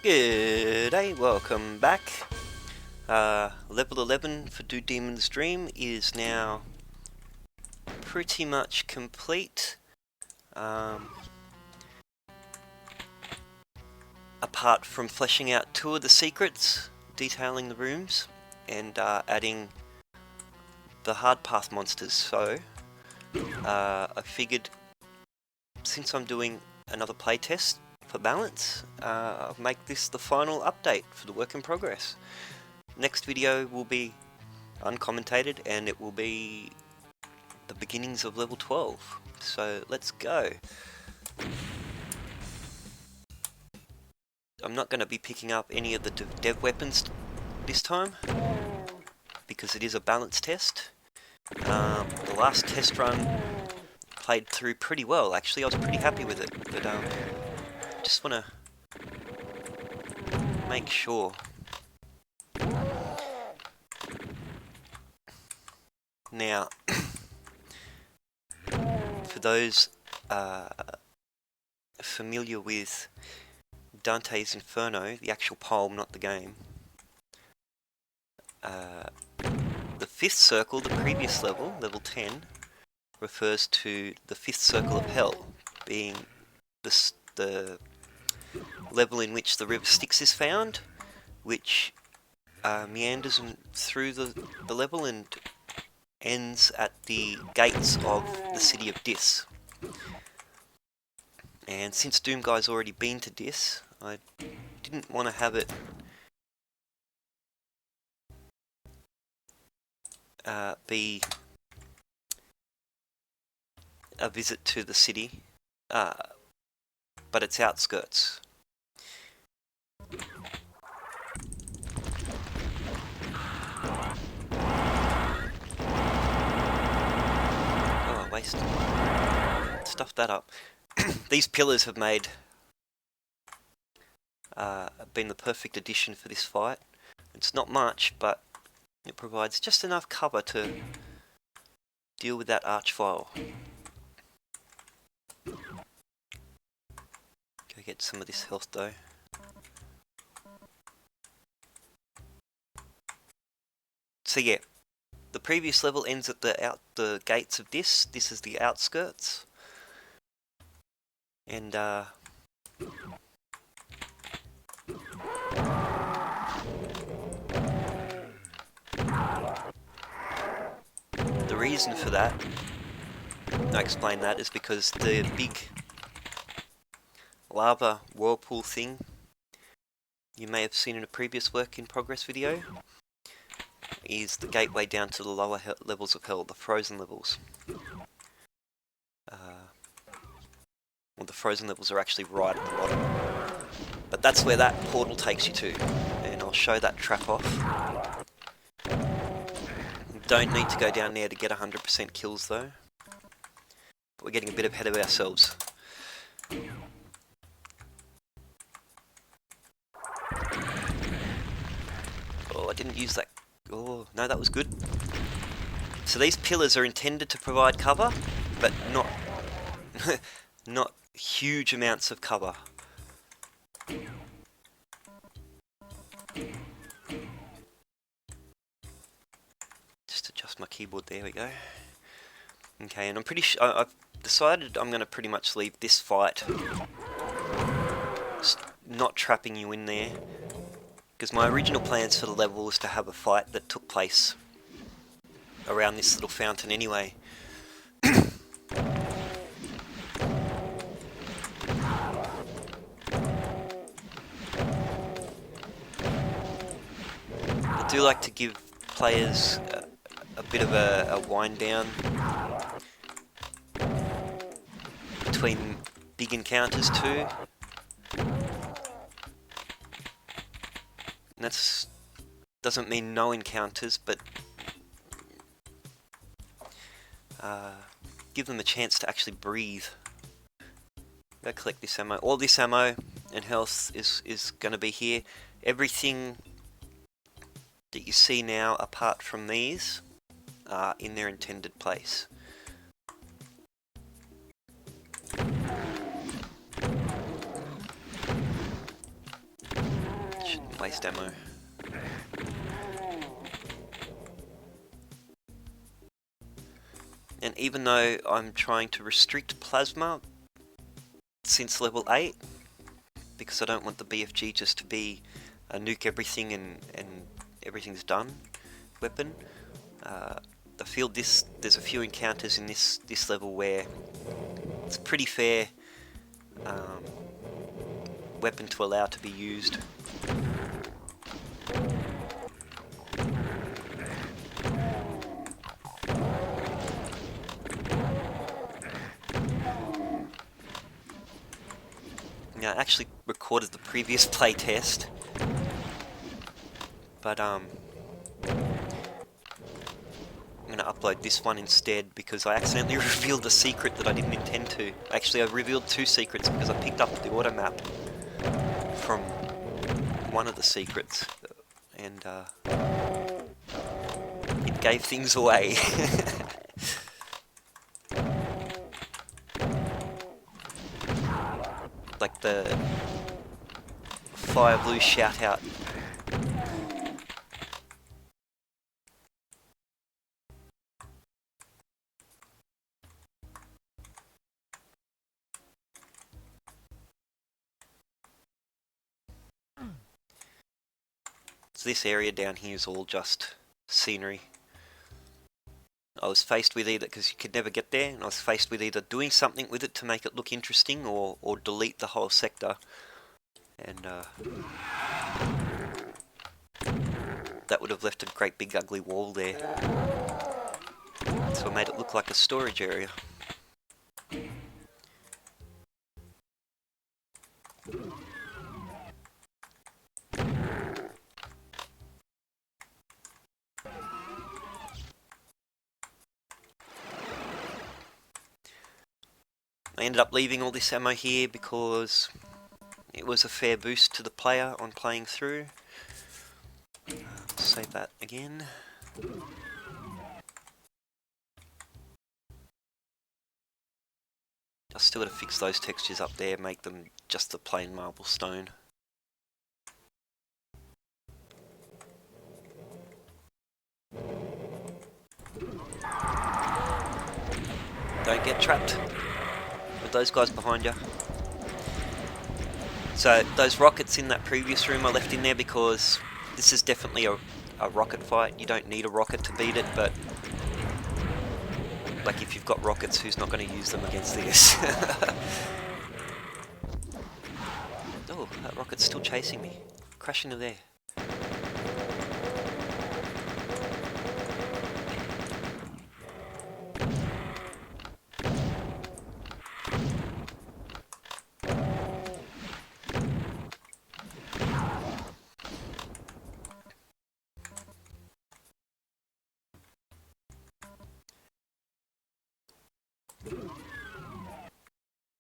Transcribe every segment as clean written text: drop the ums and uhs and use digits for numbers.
Good day, welcome back. Level 11 for Do Demon's Dream is now pretty much complete. Apart from fleshing out 2 of the secrets, detailing the rooms, and adding the hard path monsters. So, I figured since I'm doing another playtest for balance, I'll make this the final update for the work in progress. Next video will be uncommentated and it will be the beginnings of level 12. So let's go. I'm not going to be picking up any of the dev weapons this time because it is a balance test. The last test run played through pretty well, actually. I was pretty happy with it, but just want to make sure. Now, for those familiar with Dante's Inferno, the actual poem, not the game, the 5th circle, the previous level, level 10, refers to the 5th circle of hell, being the level in which the river Styx is found, which meanders through the level and ends at the gates of the city of Dis. And since Doomguy's already been to Dis, I didn't want to have it be a visit to the city, but its outskirts. Oh, waste. Stuff that up. These pillars have been the perfect addition for this fight. It's not much, but it provides just enough cover to deal with that archvile. Go get some of this health though. So yeah, the previous level ends at the gates of Dis. This is the outskirts. And the reason for that, I explain that, is because the big lava whirlpool thing you may have seen in a previous work in progress video is the gateway down to the lower levels of hell, the frozen levels. Well, the frozen levels are actually right at the bottom. But that's where that portal takes you to. And I'll show that trap off. Don't need to go down there to get 100% kills though. But we're getting a bit ahead of ourselves. Oh, I didn't use that. Oh, no, that was good. So these pillars are intended to provide cover, but not not huge amounts of cover. Just adjust my keyboard, there we go. Okay, and I'm pretty sure I've decided I'm going to pretty much leave this fight not trapping you in there, because my original plans for the level was to have a fight that took place around this little fountain anyway. I do like to give players a bit of a wind down between big encounters too. And that doesn't mean no encounters, but give them a chance to actually breathe. Go collect this ammo. All this ammo and health is going to be here. Everything that you see now, apart from these, are in their intended place. Waste ammo. And even though I'm trying to restrict plasma since level 8, because I don't want the BFG just to be a nuke everything and everything's done weapon, I feel there's a few encounters in this level where it's a pretty fair weapon to allow to be used. Now, I actually recorded the previous playtest, but I'm going to upload this one instead because I accidentally revealed a secret that I didn't intend to. Actually, I revealed 2 secrets because I picked up the auto map from one of the secrets, and it gave things away. Like the Fire Blue shout out. So this area down here is all just scenery. I was faced with either, because you could never get there, and I was faced with either doing something with it to make it look interesting or delete the whole sector. And that would have left a great big ugly wall there. So I made it look like a storage area. I ended up leaving all this ammo here because it was a fair boost to the player on playing through. Save that again. I still got to fix those textures up there, make them just the plain marble stone. Don't get trapped with those guys behind you. So those rockets in that previous room I left in there because this is definitely a rocket fight. You don't need a rocket to beat it, but like if you've got rockets, who's not going to use them against this? Oh, that rocket's still chasing me. Crash into there.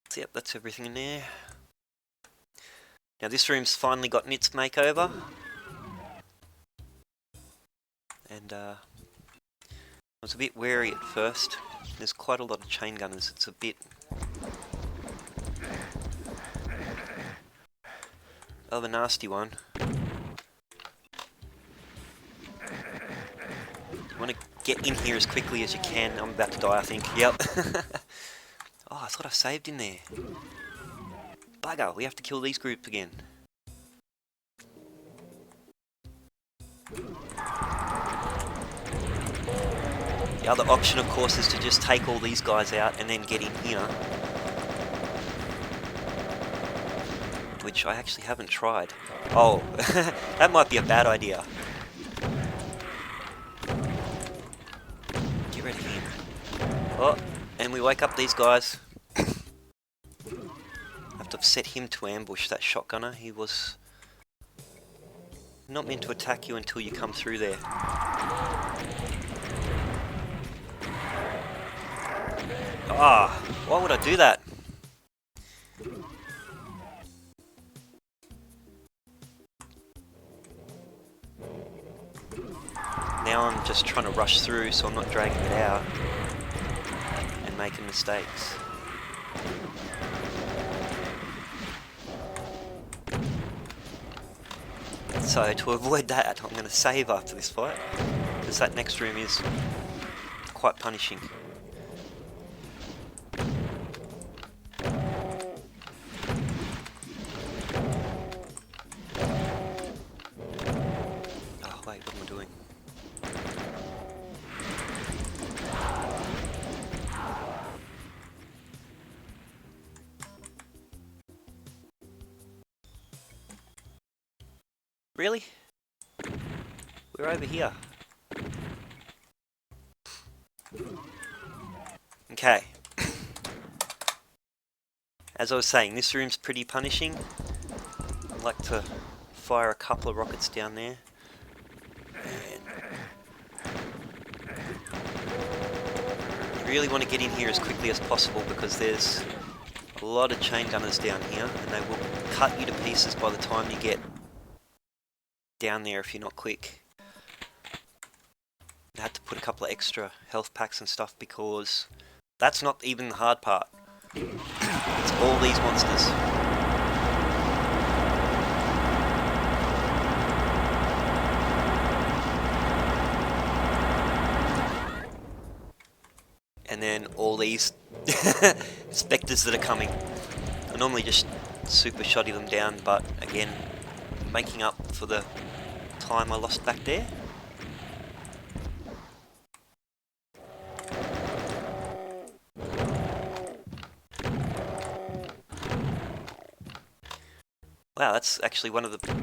So, yep, that's everything in there. Now this room's finally gotten its makeover. And I was a bit wary at first. There's quite a lot of chain gunners. It's a bit of a nasty one. You want to get in here as quickly as you can. I'm about to die, I think. Yep. Oh, I thought I saved in there. Bugger, we have to kill these groups again. The other option, of course, is to just take all these guys out and then get in here. Which I actually haven't tried. Oh, that might be a bad idea. Get rid of him. Oh, and we wake up these guys. I have to set him to ambush, that shotgunner. He was not meant to attack you until you come through there. Ah, why would I do that? Now I'm just trying to rush through so I'm not dragging it out and making mistakes. So to avoid that, I'm going to save after this fight, because that next room is quite punishing. Oh wait, what am I doing? Really? We're over here. Okay. As I was saying, this room's pretty punishing. I'd like to fire a couple of rockets down there. You really want to get in here as quickly as possible because there's a lot of chain gunners down here and they will cut you to pieces by the time you get down there if you're not quick. I had to put a couple of extra health packs and stuff because that's not even the hard part. It's all these monsters. And then all these spectres that are coming. I normally just super shoddy them down, but again, making up for the time I lost back there. Wow, that's actually one of the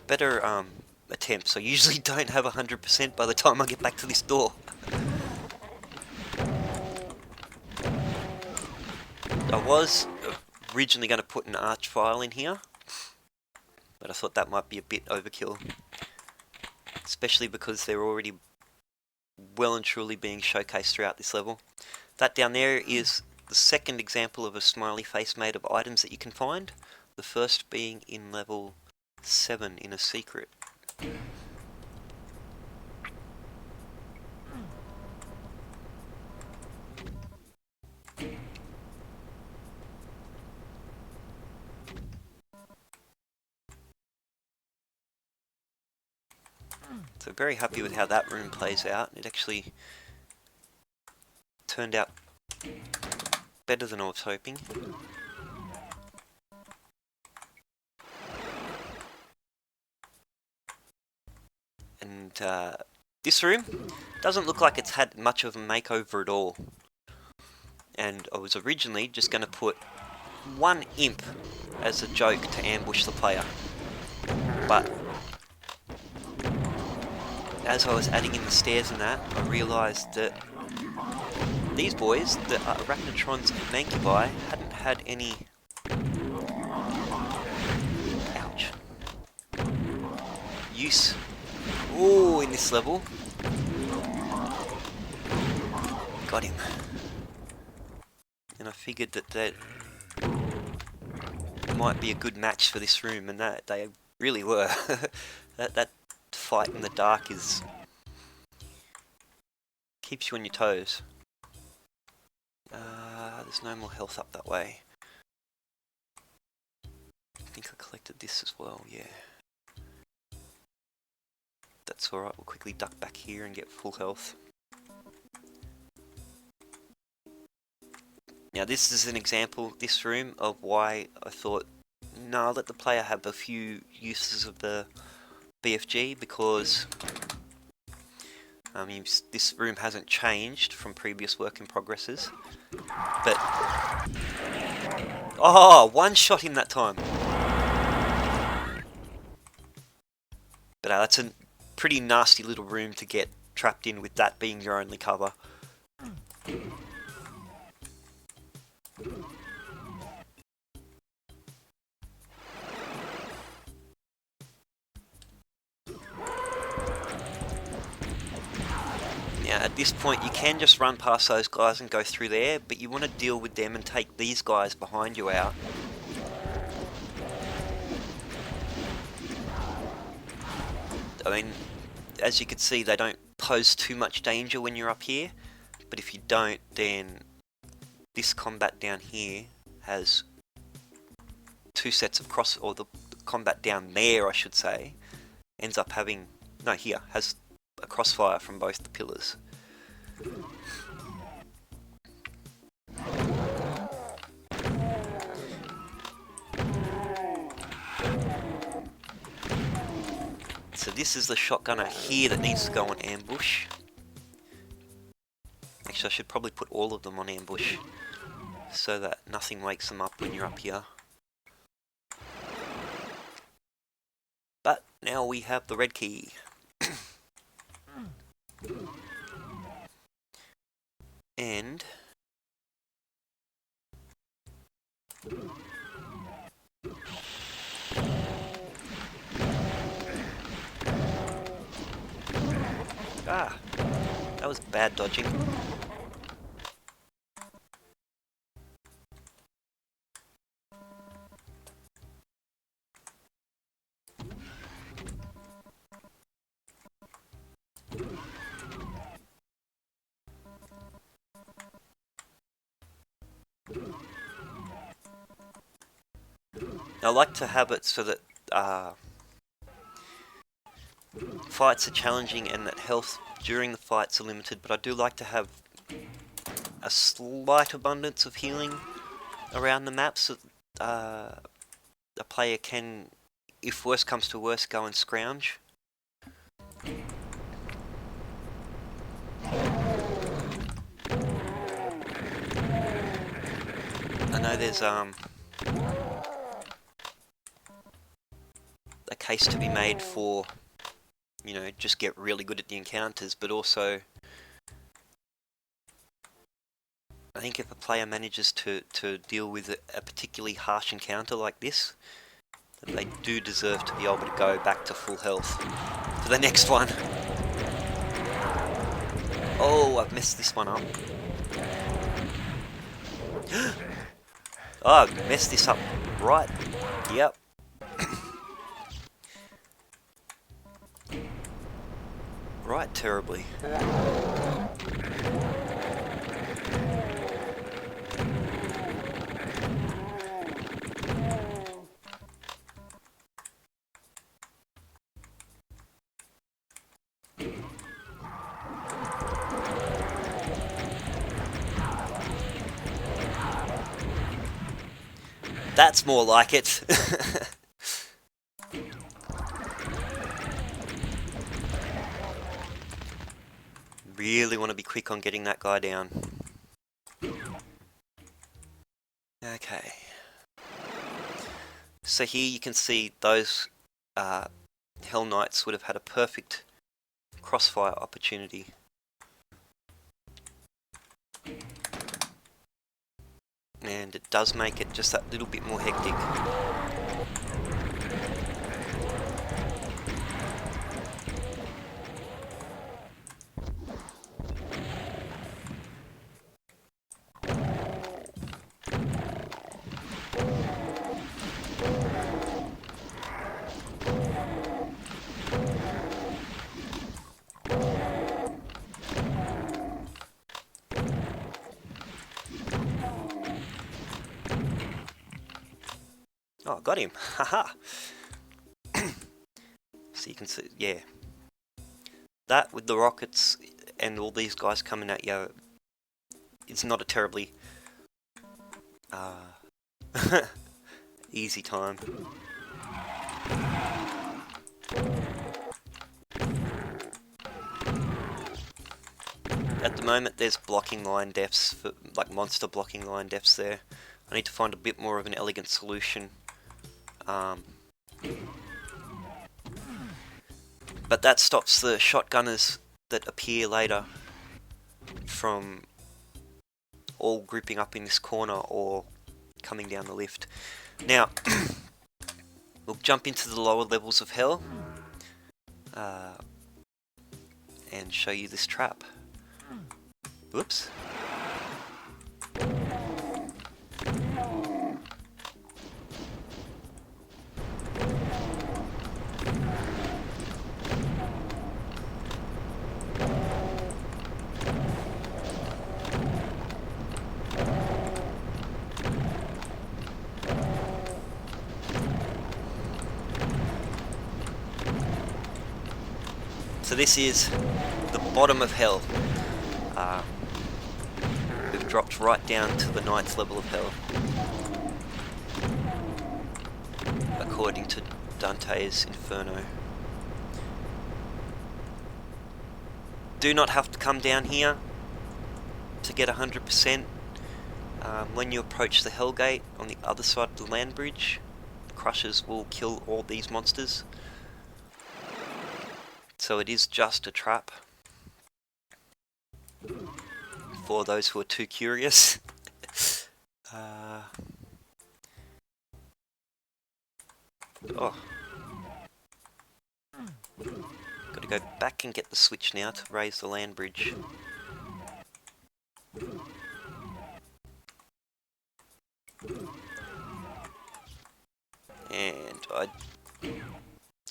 better attempts. I usually don't have 100% by the time I get back to this door. I was originally going to put an arch file in here, but I thought that might be a bit overkill. Especially because they're already well and truly being showcased throughout this level. That down there is the second example of a smiley face made of items that you can find. The first being in level 7 in a secret. So very happy with how that room plays out. It actually turned out better than I was hoping. And this room doesn't look like it's had much of a makeover at all. And I was originally just going to put one imp as a joke to ambush the player. But as I was adding in the stairs and that, I realised that these boys, the Arachnotrons and Mancubi, hadn't had any... ouch. Use. Ooh, in this level. Got him. And I figured that that might be a good match for this room, and that they really were. that fight in the dark is... keeps you on your toes. There's no more health up that way. I think I collected this as well, yeah. That's alright, we'll quickly duck back here and get full health. Now this is an example, this room, of why I thought, no, I'll let the player have a few uses of the BFG, because this room hasn't changed from previous work in progresses. But... oh, one shot him that time! But that's a pretty nasty little room to get trapped in with that being your only cover. Now at this point you can just run past those guys and go through there, but you want to deal with them and take these guys behind you out. I mean, as you can see, they don't pose too much danger when you're up here, but if you don't, then this combat down here has two sets of the combat down there, I should say, ends up having, no, here, has a crossfire from both the pillars. So this is the shotgunner here that needs to go on ambush. Actually, I should probably put all of them on ambush so that nothing wakes them up when you're up here. But now we have the red key. And that was bad dodging. I like to have it so that fights are challenging and that health during the fights are limited, but I do like to have a slight abundance of healing around the map so a player can, if worse comes to worse, go and scrounge. I know there's a case to be made for, you know, just get really good at the encounters, but also I think if a player manages to deal with a particularly harsh encounter like this, then they do deserve to be able to go back to full health for the next one. Oh, I've messed this one up. Oh, I've messed this up right. Yep. Right terribly. That's more like it. Really want to be quick on getting that guy down. Okay. So here you can see those Hell Knights would have had a perfect crossfire opportunity. And it does make it just that little bit more hectic. Oh, got him. Haha. So you can see, yeah. That with the rockets and all these guys coming at you, it's not a terribly easy time. At the moment there's blocking line deaths, for, like monster blocking line deaths there. I need to find a bit more of an elegant solution. But that stops the shotgunners that appear later from all grouping up in this corner or coming down the lift. Now, we'll jump into the lower levels of hell and show you this trap. Whoops. So this is the bottom of hell. We've dropped right down to the 9th level of hell, according to Dante's Inferno. Do not have to come down here to get 100%. When you approach the Hell Gate on the other side of the land bridge, the Crushers will kill all these monsters. So it is just a trap for those who are too curious. Oh. Got to go back and get the switch now to raise the land bridge. And I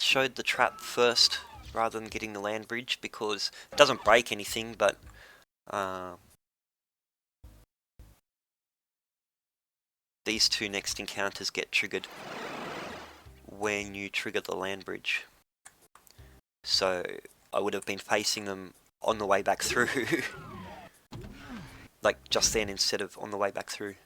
showed the trap first rather than getting the land bridge because it doesn't break anything, but these two next encounters get triggered when you trigger the land bridge. So I would have been facing them on the way back through. Like just then instead of on the way back through.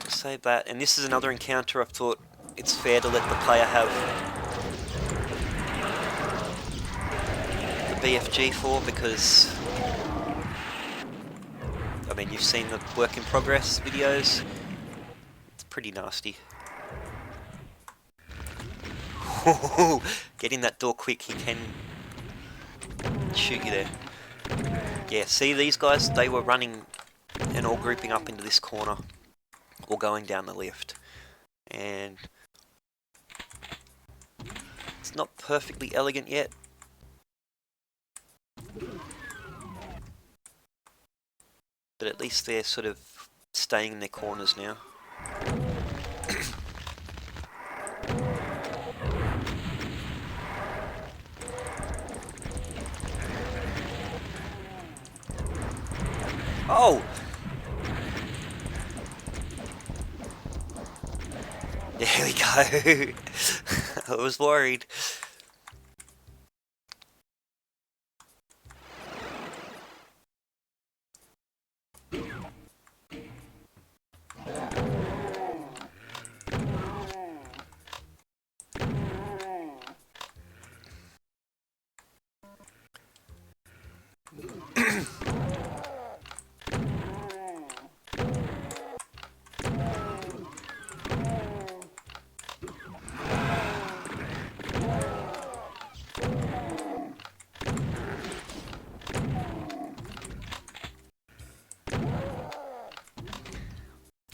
Save that, and this is another encounter I thought it's fair to let the player have the BFG for, because I mean, you've seen the work in progress videos. It's pretty nasty. Get in that door quick, he can shoot you there. Yeah, see these guys? They were running and all grouping up into this corner, or going down the lift. And it's not perfectly elegant yet. But at least they're sort of staying in their corners now. Oh! There we go. I was worried.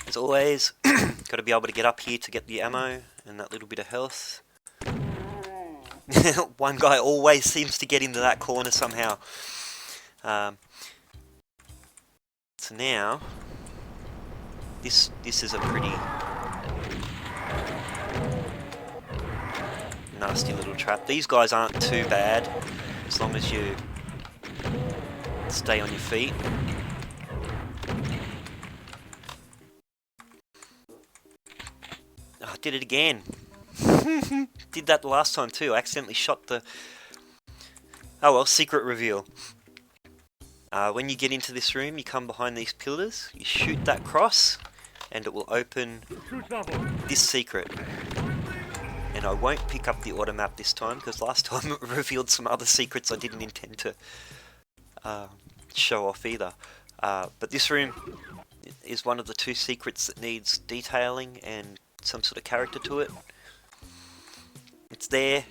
As always, got to be able to get up here to get the ammo and that little bit of health. One guy always seems to get into that corner somehow. So now, this is a pretty nasty little trap. These guys aren't too bad as long as you stay on your feet. Oh, I did it again. Did that the last time too. I accidentally shot the... Oh well, secret reveal. When you get into this room, you come behind these pillars, you shoot that cross, and it will open this secret. And I won't pick up the auto map this time, because last time it revealed some other secrets I didn't intend to show off either. But this room is one of the two secrets that needs detailing and some sort of character to it. It's there,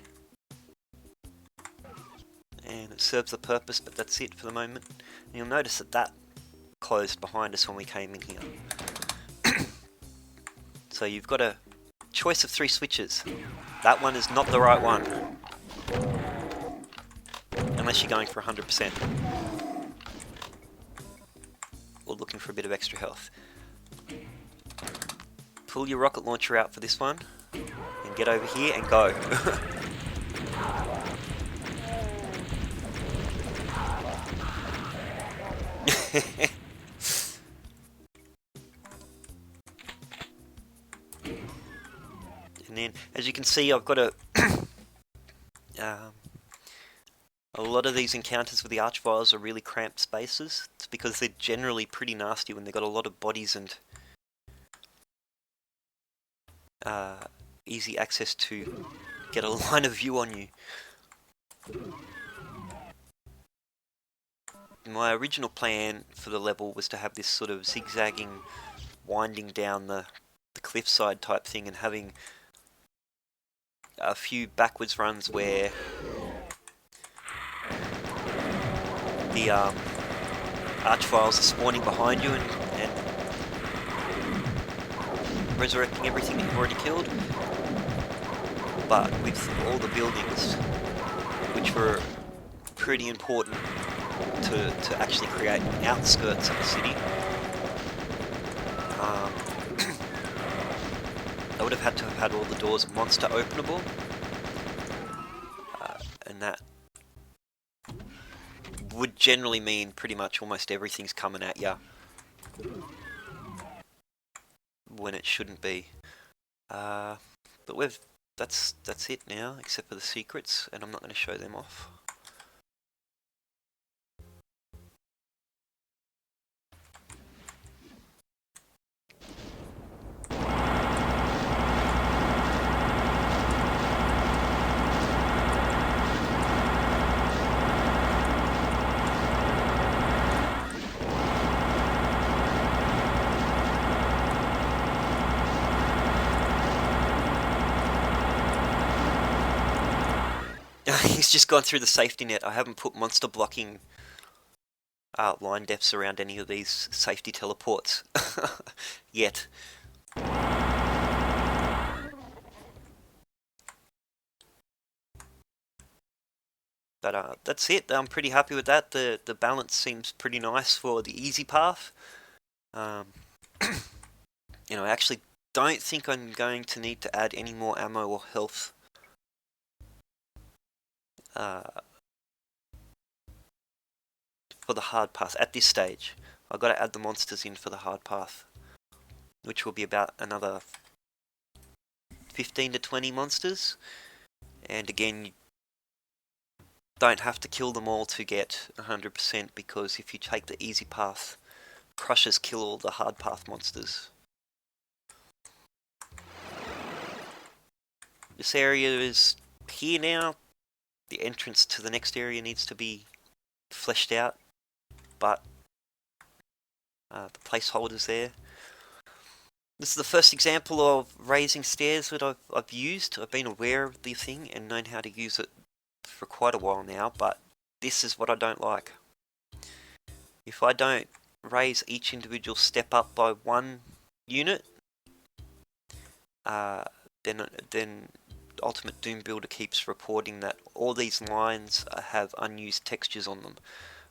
and it serves a purpose, but that's it for the moment. And you'll notice that that closed behind us when we came in here. So you've got a choice of 3 switches. That one is not the right one, unless you're going for 100% or looking for a bit of extra health. Pull your rocket launcher out for this one and get over here and go. And then, as you can see, I've got a lot of these encounters with the archviles are really cramped spaces. It's because they're generally pretty nasty when they've got a lot of bodies and easy access to get a line of view on you. My original plan for the level was to have this sort of zigzagging, winding down the cliffside type thing, and having a few backwards runs where the archviles are spawning behind you and resurrecting everything that you've already killed. But with all the buildings, which were pretty important to actually create outskirts of the city, I would have had to have had all the doors monster openable, and that would generally mean pretty much almost everything's coming at ya when it shouldn't be. But that's it now, except for the secrets, and I'm not going to show them off. He's just gone through the safety net. I haven't put monster blocking line depths around any of these safety teleports yet. But that's it. I'm pretty happy with that. The balance seems pretty nice for the easy path. I actually don't think I'm going to need to add any more ammo or health for the hard path at this stage. I've got to add the monsters in for the hard path, which will be about another 15 to 20 monsters. And again, you don't have to kill them all to get 100%, because if you take the easy path, crushers kill all the hard path monsters. This area is here now. The entrance to the next area needs to be fleshed out, but the placeholder's there. This is the first example of raising stairs that I've used. I've been aware of the thing and known how to use it for quite a while now, but this is what I don't like. If I don't raise each individual step up by 1 unit, then Ultimate Doom Builder keeps reporting that all these lines have unused textures on them,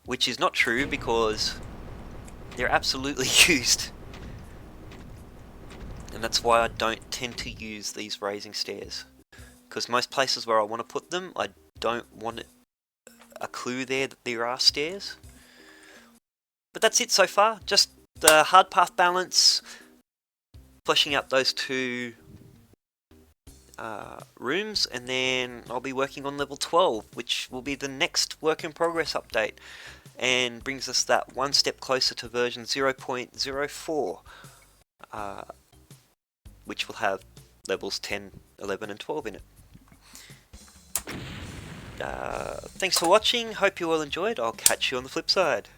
which is not true, because they're absolutely used. And that's why I don't tend to use these raising stairs, because most places where I want to put them, I don't want a clue there that there are stairs. But that's it so far. Just the hard path balance, fleshing out those 2 rooms, and then I'll be working on level 12, which will be the next work in progress update, and brings us that 1 step closer to version 0.04, which will have levels 10, 11 and 12 in it. Thanks for watching, hope you all enjoyed. I'll catch you on the flip side.